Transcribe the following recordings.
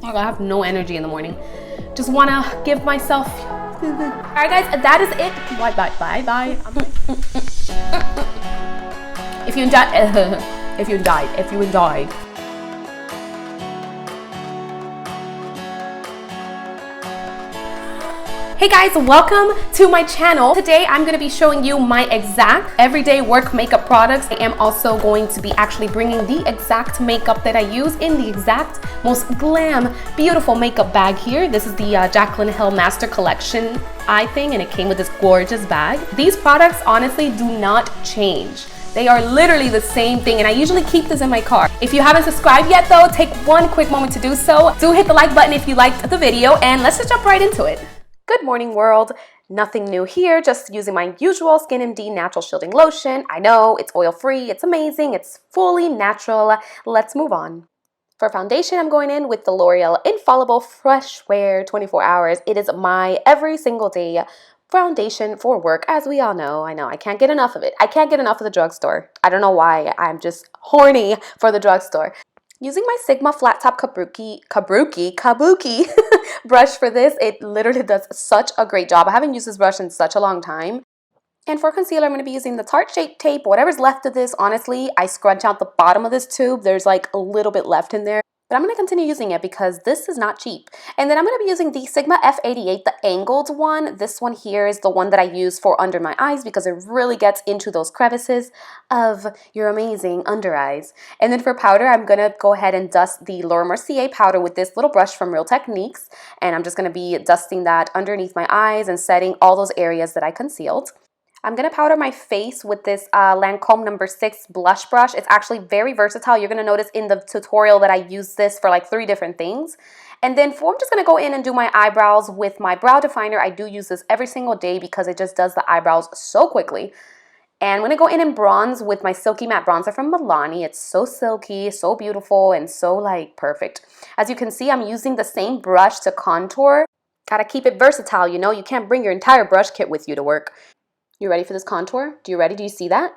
I have no energy in the morning. Just wanna give myself. Alright guys, that is it. Bye bye bye bye. If you enjoyed. Hey guys, welcome to my channel. Today I'm going to be showing you my exact everyday work makeup products. I am also going to be actually bringing the exact makeup that I use in the exact most glam, beautiful makeup bag here. This is the Jaclyn Hill Master Collection eye thing, and it came with this gorgeous bag. These products honestly do not change. They are literally the same thing, and I usually keep this in my car. If you haven't subscribed yet though, take one quick moment to do so. Do hit the like button if you liked the video, and let's just jump right into it. Good morning world, nothing new here, just using my usual Skin MD Natural Shielding Lotion. I know, it's oil-free, it's amazing, it's fully natural. Let's move on. For foundation, I'm going in with the L'Oreal Infallable Freshwear 24 Hours. It is my every single day foundation for work, as we all know. I know, I can't get enough of it. I can't get enough of the drugstore. I don't know why, I'm just horny for the drugstore. Using my Sigma Flat Top Kabuki brush for this, it literally does such a great job. I haven't used this brush in such a long time. And for concealer, I'm going to be using the Tarte Shape Tape. Whatever's left of this, honestly, I scrunch out the bottom of this tube. There's like a little bit left in there. But I'm going to continue using it because this is not cheap. And then I'm going to be using the Sigma F88, the angled one. This one here is the one that I use for under my eyes because it really gets into those crevices of your amazing under eyes. And then for powder, I'm going to go ahead and dust the Laura Mercier powder with this little brush from Real Techniques. And I'm just going to be dusting that underneath my eyes and setting all those areas that I concealed. I'm going to powder my face with this Lancome No. 6 blush brush. It's actually very versatile. You're going to notice in the tutorial that I use this for like 3 different things. And then I'm just going to go in and do my eyebrows with my brow definer. I do use this every single day because it just does the eyebrows so quickly. And I'm going to go in and bronze with my Silky Matte Bronzer from Maybelline. It's so silky, so beautiful, and so like perfect. As you can see, I'm using the same brush to contour. Gotta keep it versatile, you know. You can't bring your entire brush kit with you to work. You ready for this contour? Do you see that?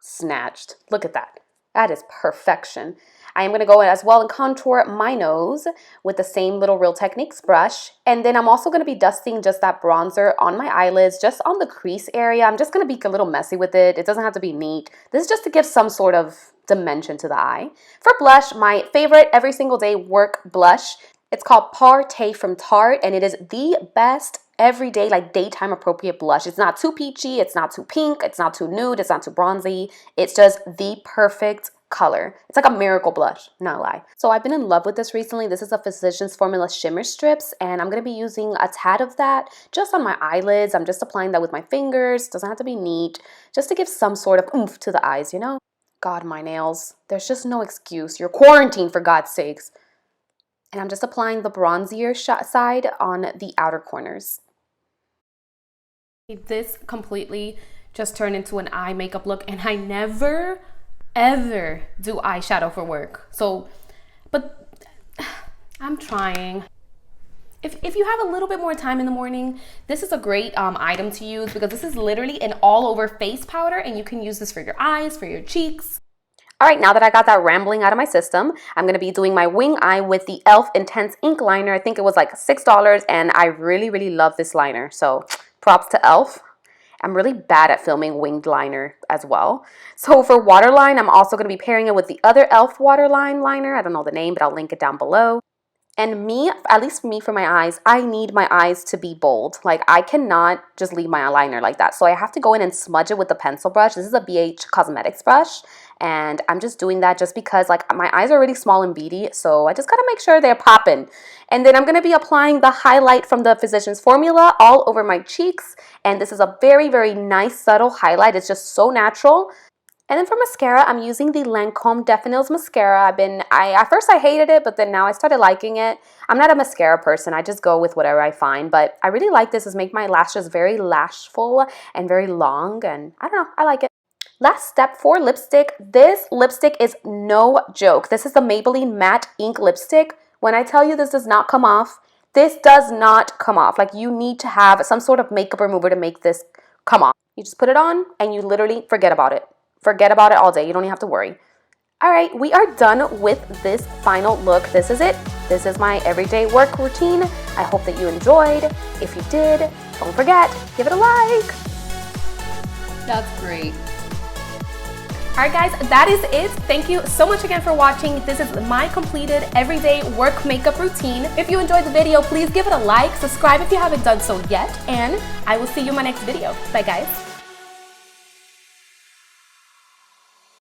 Snatched. Look at that. That is perfection. I am going to go in as well and contour my nose with the same little Real Techniques brush. And then I'm also going to be dusting just that bronzer on my eyelids, just on the crease area. I'm just going to be a little messy with it. It doesn't have to be neat. This is just to give some sort of dimension to the eye. For blush, my favorite every single day work blush. It's called Parté from Tarte, and it is the best everyday, like daytime appropriate blush. It's not too peachy, it's not too pink, it's not too nude, it's not too bronzy. It's just the perfect color. It's like a miracle blush, not a lie. So I've been in love with this recently. This is a Physicians Formula Shimmer Strips, and I'm going to be using a tad of that just on my eyelids. I'm just applying that with my fingers. Doesn't have to be neat, just to give some sort of oomph to the eyes, you know? God, my nails. There's just no excuse. You're quarantined, for God's sakes. And I'm just applying the bronzier side on the outer corners. This completely just turned into an eye makeup look, and I never, ever do eyeshadow for work. So, but I'm trying. If you have a little bit more time in the morning, this is a great item to use because this is literally an all-over face powder, and you can use this for your eyes, for your cheeks. All right, now that I got that rambling out of my system, I'm going to be doing my wing eye with the e.l.f. Intense Ink Liner. I think it was like $6, and I really, really love this liner. So props to e.l.f. I'm really bad at filming winged liner as well. So for Waterline, I'm also going to be pairing it with the other e.l.f. Waterline liner. I don't know the name, but I'll link it down below. And me, at least for me, for my eyes, I need my eyes to be bold. Like, I cannot just leave my eyeliner like that. So I have to go in and smudge it with the pencil brush. This is a BH Cosmetics brush. And I'm just doing that just because, like, my eyes are really small and beady. So I just got to make sure they're popping. And then I'm going to be applying the highlight from the Physicians Formula all over my cheeks. And this is a very, very nice, subtle highlight. It's just so natural. And then for mascara, I'm using the Lancome Definitils mascara. At first I hated it, but then now I started liking it. I'm not a mascara person. I just go with whatever I find, but I really like this. It's make my lashes very lashful and very long, and I don't know, I like it. Last step for lipstick. This lipstick is no joke. This is the Maybelline Matte Ink Lipstick. When I tell you this does not come off, this does not come off. Like, you need to have some sort of makeup remover to make this come off. You just put it on and you literally forget about it. Forget about it all day. You don't even have to worry. All right, we are done with this final look. This is it. This is my everyday work routine. I hope that you enjoyed. If you did, don't forget, give it a like. That's great. Alright guys, that is it. Thank you so much again for watching. This is my completed everyday work makeup routine. If you enjoyed the video, please give it a like, subscribe if you haven't done so yet, and I will see you in my next video. Bye guys.